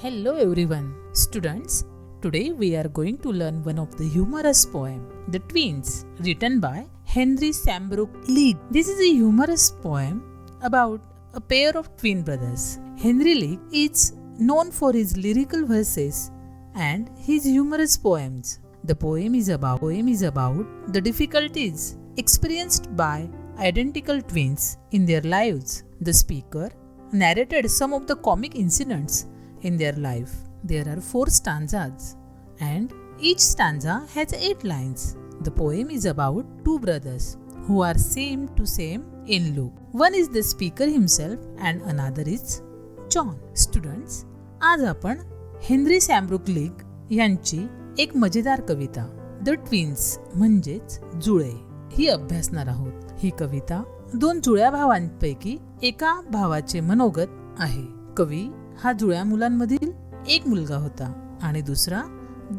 Hello everyone. Students, today we are going to learn one of the humorous poem, The Twins, written by Henry Sambrook Leigh. This is a humorous poem about a pair of twin brothers. Henry Leigh is known for his lyrical verses and his humorous poems. The poem is about the difficulties experienced by identical twins in their lives. The speaker narrated some of the comic incidents in their life. There are 4 stanzas and each stanza has 8 lines. The poem is about 2 brothers who are same to same in look. One is the speaker himself and another is John. Students, आज आपण Henry सॅम्ब्रुक league यांची एक मजेदार कविता the twins म्हणजेच जुळे ही अभ्यासणार आहोत. ही कविता 2 जुळ्या भावांपैकी एका भावाचे मनोगत आहे. कवी हा जुळ्या मुलांमधील एक मुलगा होता आणि दुसरा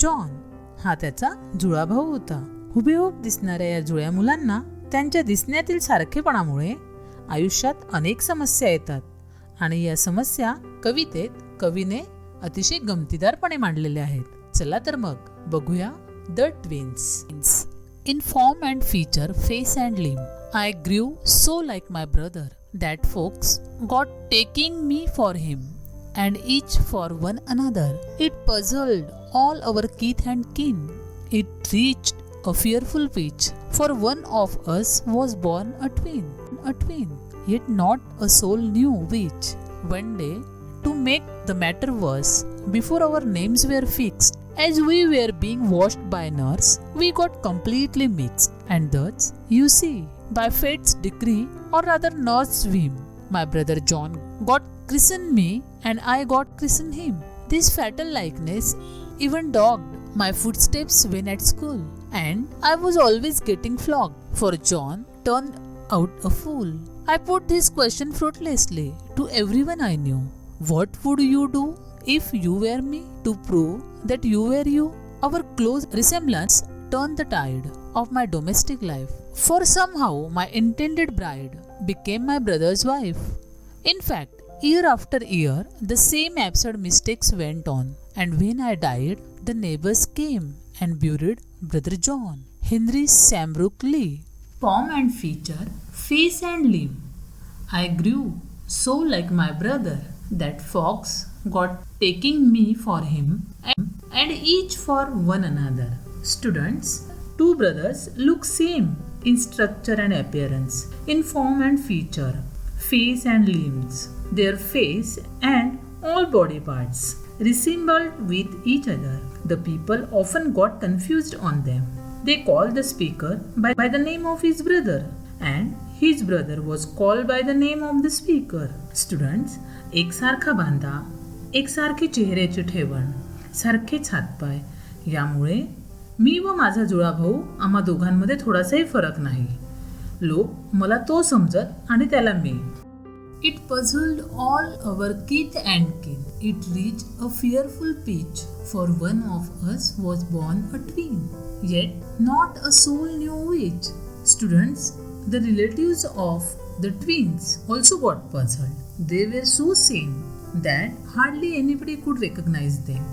जॉन हा त्याचा जुळा भाऊ होता. हुबेहूब दिसणाऱ्या या जुळ्या मुलांना त्यांच्या दिसण्यातील सारखेपणामुळे आयुष्यात अनेक समस्या येतात आणि या समस्या कवितेत कवीने अतिशय गमतीदारपणे मांडलेल्या आहेत. चला तर मग बघूया the twins. In form and feature, face and limb, I grew so like my brother that folks got taking me for him and each for one another. It puzzled all our kith and kin. It reached a fearful pitch, for one of us was born a twin, yet not a soul knew which. One day, to make the matter worse, before our names were fixed, as we were being washed by nurse, we got completely mixed. And thus, you see, by fate's decree, or rather nurse's whim, my brother John got christened me and I got christened him. This fatal likeness even dogged my footsteps when at school, and I was always getting flogged, for John turned out a fool. I put this question fruitlessly to everyone I knew. What would you do if you were me? To prove that you were you, our close resemblance turned the tide of my domestic life, for somehow my intended bride became my brother's wife. In fact, year after year, the same absurd mistakes went on, and when I died, the neighbors came and buried Brother John. Henry Sambrook Leigh. Form and feature, face and limb, I grew so like my brother that folks got taking me for him and each for one another. Students, 2 brothers look same in structure and appearance, in form and feature, face and limbs. Their face and all body parts resembled with each other. The people often got confused on them. They called the speaker by the name of his brother, and his brother was called by the name of the speaker. Students, एकसारखा बांधा, एकसारखी चेहऱ्याची ठेवण, सारखेच हातपाय, यामुळे मी व माझा जुळा भाऊ आम्हा दोघांमध्ये थोडासाही फरक नाही. लोक मला तो समजत आणि त्याला मी. It puzzled all our kith and kin. It reached a fearful pitch, for one of us was born a twin, yet not a soul knew which. Students, the relatives of the twins also got puzzled. They were so same that hardly anybody could recognize them.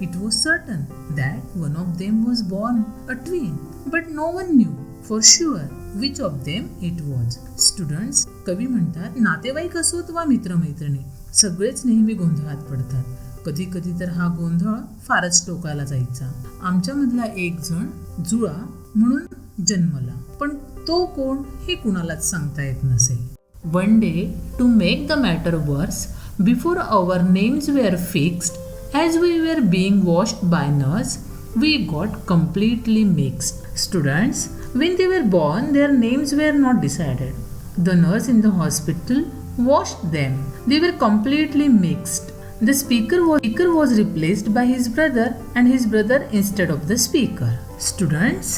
It was certain that one of them was born a twin, but no one knew for sure which of them it was. Students, कवी म्हणतात नातेवाईक असोत वा मित्रमैत्रिणी सगळेच नेहमी गोंधळात पडतात. कधी कधी तर हा गोंधळ फारच टोकाला जायचा. आमच्यामधला एक जण जुळा म्हणून जन्मला, पण तो कोण हे कुणालाच सांगता येत नसे. One day, to make the matter worse, before our names were fixed, as we were being washed by nurse, we got completely mixed. Students, when they were born, their names were not decided. The nurse in the hospital washed them. They were completely mixed. The speaker was replaced by his brother and his brother instead of the speaker. Students,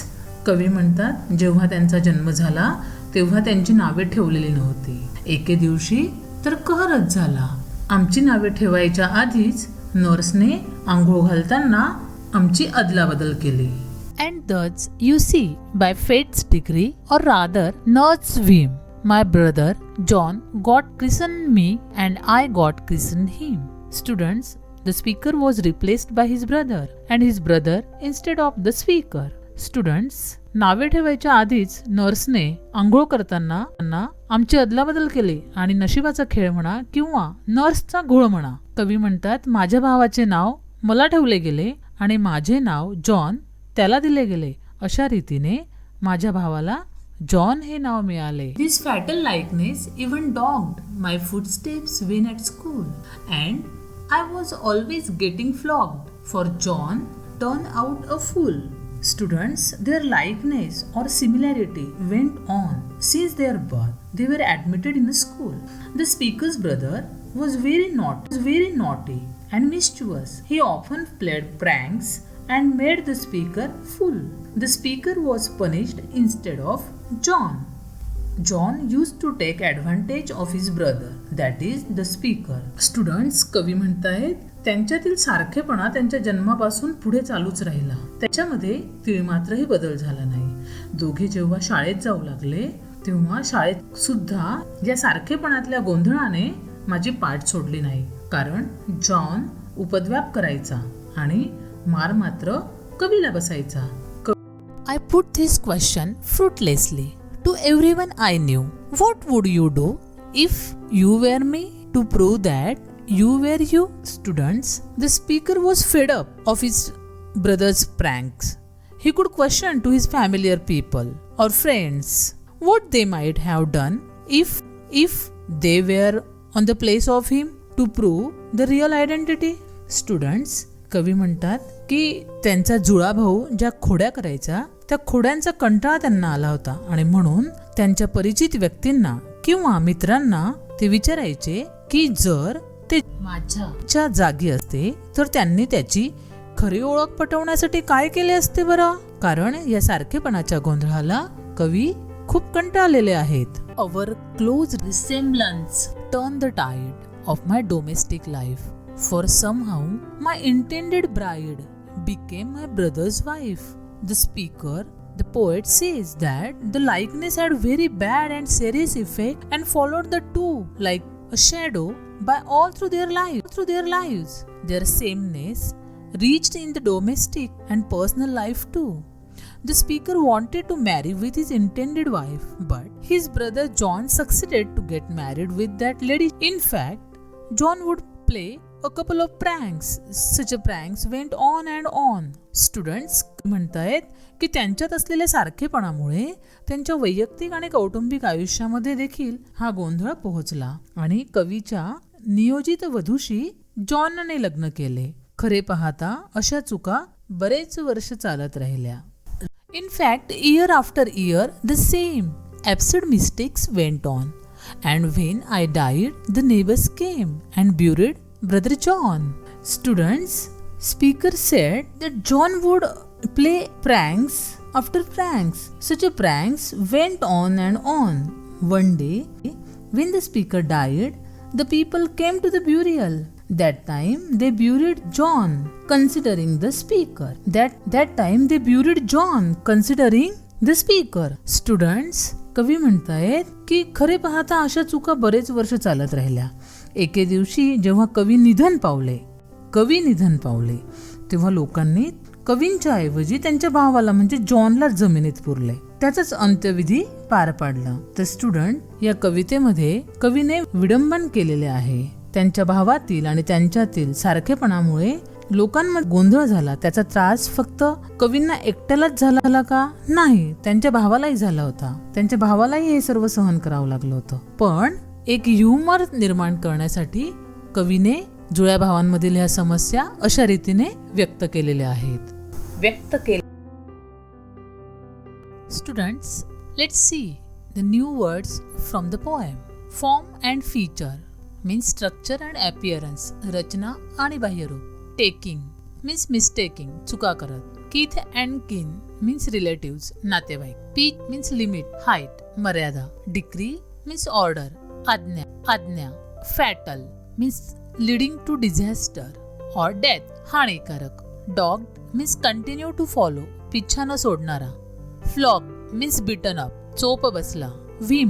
कवी म्हणतात जेव्हा त्यांचा जन्म झाला तेव्हा त्यांची नावे ठेवलेली नव्हती. एके दिवशी तर कहरच झाला. आमची नावे ठेवायच्या आधीच नर्सने आंघोळ घालताना आमची अदलाबदल केली. And thus you see, by fate's decree, or rather nurse's whim, my brother John got christened me and I got christened him. Students, the speaker was replaced by his brother and his brother instead of the speaker. Students, नावे ठेवायच्या आधीच नर्सने आंघोळ करताना आमची अदलाबदल केली आणि नशिबाचा खेळ म्हणा किंवा नर्सचा घोळ म्हणा. कवी म्हणतात, माझ्या भावाचे नाव मला ठेवले गेले आणि माझे नाव जॉन त्याला दिले गेले. अशा रीतीने माझ्या भावाला जॉन हे नाव मिळाले. This fatal likeness even dogged my footsteps when at school and I was always getting flogged for John turned out a fool. Students, their likeness or similarity went on since their birth. They were admitted in a school. The speaker's brother was very naughty and mischievous. He often played pranks and made the speaker fool. The speaker was punished instead of John. John used to take advantage of his brother, that is the speaker. Students, कवी म्हणतायत, त्यांच्यातील सारखेपणा त्यांच्या जन्मापासून पुढे चालूच राहिला. त्याच्यामध्ये तिळमात्रही बदल झाला नाही. दोघे जेव्हा शाळेत जाऊ लागले तेव्हा शाळेत सुद्धा या सारखेपणातल्या गोंधळाने माझी पाठ सोडली नाही. कारण जॉन उपद्व्याप करायचा आणि मार मात्र कवीला बसायचा. I put this question fruitlessly to everyone I knew. What would you do if you were me to prove that you were you? Students, the speaker was fed up of his brother's pranks. He could question to his familiar people or friends what they might have done if they were on the place of him to prove the real identity. Students, कवी म्हणतात की त्यांचा जुळा भाऊ ज्या खोड्या करायचा त्या खोड्यांचा कंटाळा त्यांना आला होता आणि म्हणून त्यांच्या परिचित व्यक्तींना किंवा मित्रांना ते विचारायचे की जर ते माझ्या जागी असते तर त्यांनी त्याची खरी ओळख पटवण्यासाठी काय केले असते बरं. कारण या सारखेपणाच्या गोंधळाला कवी खूप कंटाळलेले आहेत. Our close resemblance turned the tide of my domestic life. For somehow my intended bride became my brother's wife. The speaker, the poet, says that the likeness had very bad and serious effect and followed the two like a shadow by all through their lives. Their sameness reached in the domestic and personal life too. The speaker wanted to marry with his intended wife, but his brother John succeeded to get married with that lady. In fact, John would play a couple of pranks. Such a pranks went on and on. Students म्हणतायत की त्यांच्यात असलेल्या सारखेपणामुळे त्यांच्या वैयक्तिक आणि कौटुंबिक आयुष्यामध्ये देखील हा गोंधळ पोहोचला आणि कवीच्या नियोजित वधूशी जॉनने लग्न केले. खरे पाहता अशा चुका बरेच वर्ष चालत राहिल्या. In fact, year after year, the same absurd mistakes went on. And when I died, the neighbors came and buried Brother John. Students, speaker said that John would play pranks after pranks. Such a pranks went on and on. One day, when the speaker died, the people came to the burial. That time they buried John, considering the speaker. That time they buried John, considering the speaker. Students, कवी म्हणतायत की खरे पाहता अशा चुका बरेच वर्ष चालत राहिल्या. एके दिवशी जेव्हा कवी निधन पावले तेव्हा लोकांनी कवींच्या ऐवजी त्यांच्या भावाला म्हणजे जॉनला जमिनीत पुरले. त्याचाच अंत्यविधी पार पाडला. तर स्टुडंट, या कवितेमध्ये कवीने विडंबन केलेले आहे. त्यांच्या भावातील आणि त्यांच्यातील सारखेपणामुळे लोकांमध्ये गोंधळ झाला. त्याचा त्रास फक्त कवींना एकट्यालाच झाला का? नाही, त्यांच्या भावालाही झाला होता. त्यांच्या भावालाही हे सर्व सहन करावं लागलं होतं. पण एक ह्युमर निर्माण करण्यासाठी कवीने जुळ्या भावांमधील ह्या समस्या अशा रीतीने व्यक्त केलेल्या आहेत. Students, let's see the new words from the poem. Form and feature means structure and appearance, रचना आणि बाह्यरूप. टेकिंग मीन्स मिस्टेकिंग, चुका करत. किथ अँड किन मीन्स रिलेटिव्स, नातेवाईक. पीक मीन्स लिमिट, हाईट, मर्यादा. डिक्री मीन्स ऑर्डर, आज्ञा. फॅटल मीन्स लीडिंग टू डिझॅस्टर और डेथ, हानिकारक. डॉग्ड मीन्स कंटिन्यू टू फॉलो, पिच्छा न सोडणारा. फ्लॉग मीन्स बिटन अप, चोप बसला. Vim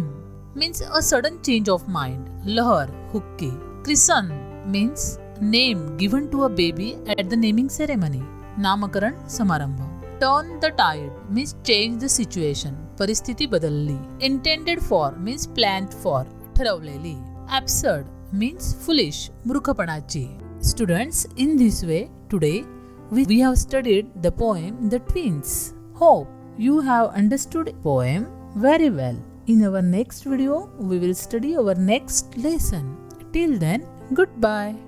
means a sudden change of mind, लहर, हुक्की. Krishna means name given to a baby at the naming ceremony. Namakaran Samarambha. Turn the tide means change the situation. Paristhiti badalli. Intended for means planned for. ठरवलेली. Absurd means foolish. मूर्खपणाची. Students, in this way, today we have studied the poem The Twins. Hope you have understood the poem very well. In our next video, we will study our next lesson. Till then, goodbye.